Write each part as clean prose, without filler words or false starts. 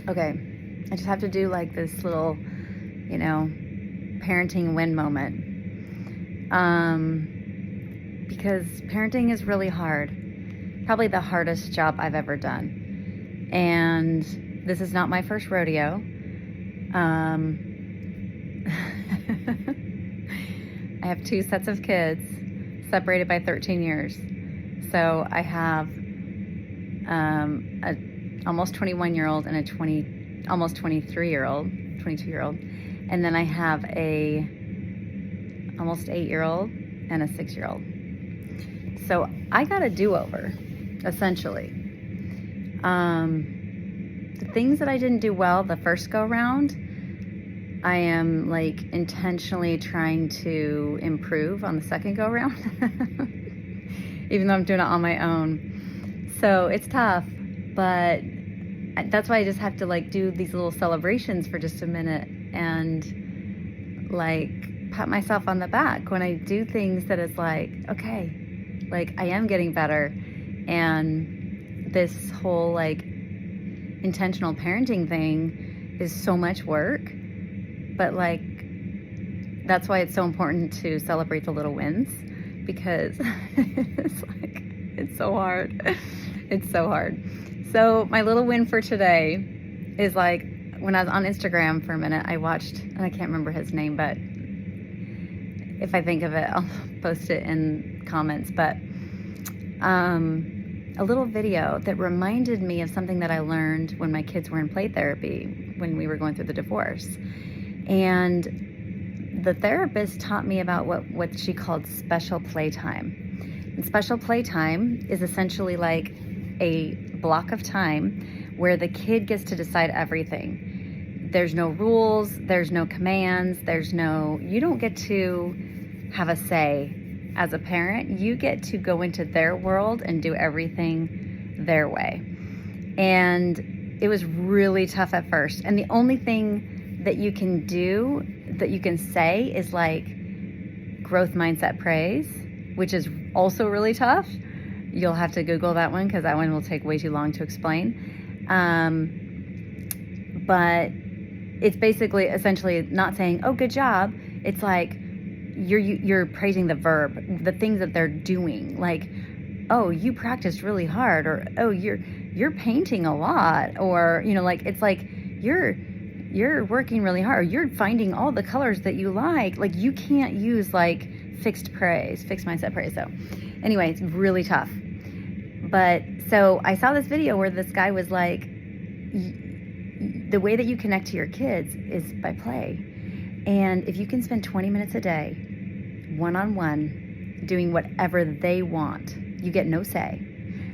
Okay, I just have to do like this little, parenting win moment. Because parenting is really hard. Probably the hardest job I've ever done. And this is not my first rodeo. I have 2 sets of kids separated by 13 years. So I have a almost 21-year-old and a almost 23-year-old, 22-year-old. And then I have a almost 8-year-old and a 6-year-old. So I got a do-over, essentially. The things that I didn't do well the first go round, I am like intentionally trying to improve on the second go round, even though I'm doing it on my own. So it's tough, but that's why I just have to like do these little celebrations for just a minute and like pat myself on the back when I do things that is like, okay, like I am getting better. And this whole like intentional parenting thing is so much work, but like that's why it's so important to celebrate the little wins, because it's so hard. It's so hard. So my little win for today is like when I was on Instagram for a minute, I watched, and I can't remember his name, but if I think of it, I'll post it in comments, but a little video that reminded me of something that I learned when my kids were in play therapy when we were going through the divorce. And the therapist taught me about what she called special playtime. And special playtime is essentially like a block of time where the kid gets to decide everything. There's no rules, there's no commands, you don't get to have a say as a parent. You get to go into their world and do everything their way. And it was really tough at first. And the only thing that you can do, that you can say, is like growth mindset praise, which is also really tough. You'll have to Google that one because that one will take way too long to explain. But it's basically essentially not saying, oh, good job. It's like you're praising the verb, the things that they're doing. Like, oh, you practiced really hard, or oh, you're painting a lot, or it's like you're working really hard, or you're finding all the colors that you like. Like, you can't use like fixed mindset praise. So anyway, it's really tough. But so I saw this video where this guy was like, the way that you connect to your kids is by play. And if you can spend 20 minutes a day, one-on-one, doing whatever they want, you get no say,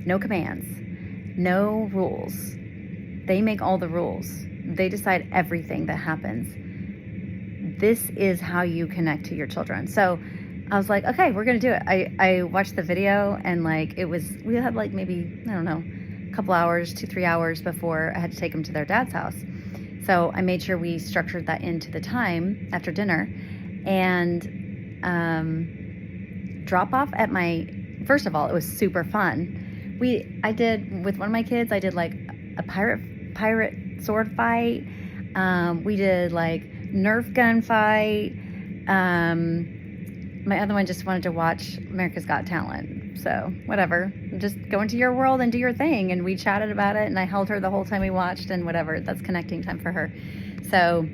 no commands, no rules. They make all the rules. They decide everything that happens. This is how you connect to your children. So I was like, okay, we're going to do it. I watched the video, and like we had like maybe, I don't know, a couple hours, 2-3 hours before I had to take them to their dad's house. So I made sure we structured that into the time after dinner, and drop off at first of all, it was super fun. I did, with one of my kids, I did like a pirate sword fight. We did like Nerf gun fight. My other one just wanted to watch America's Got Talent. So whatever, just go into your world and do your thing. And we chatted about it, and I held her the whole time we watched, and whatever, that's connecting time for her. So,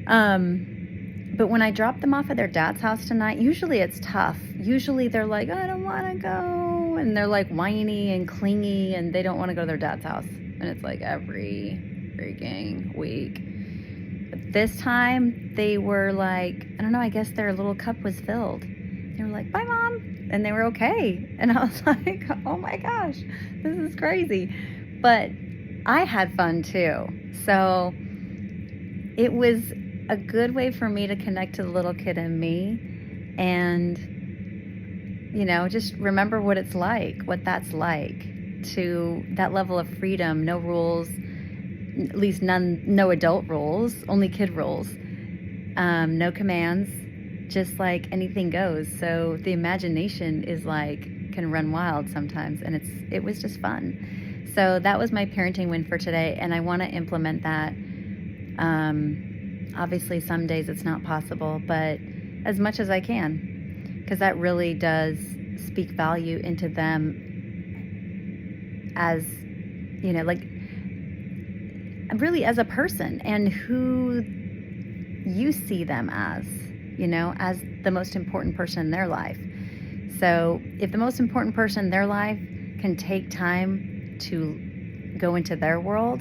but when I drop them off at their dad's house tonight, usually it's tough. Usually they're like, I don't want to go. And they're like whiny and clingy, and they don't want to go to their dad's house. And it's like every freaking week. But this time they were like, I don't know, I guess their little cup was filled. They were like, bye, Mom. And they were okay. And I was like, oh my gosh, this is crazy. But I had fun too. So it was a good way for me to connect to the little kid in me, and, just remember what it's like, what that's like, to that level of freedom, no rules, at least no adult rules, only kid rules, no commands, just like anything goes. So the imagination is like, can run wild sometimes, and it was just fun. So that was my parenting win for today, and I want to implement that. Obviously, some days it's not possible, but as much as I can, because that really does speak value into them as, like really as a person and who you see them as the most important person in their life. So if the most important person in their life can take time to go into their world,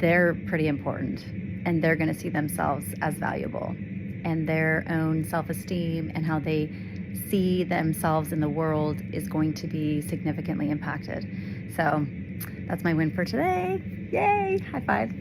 they're pretty important, and they're going to see themselves as valuable, and their own self-esteem and how they see themselves in the world is going to be significantly impacted. So that's my win for today. Yay! High five.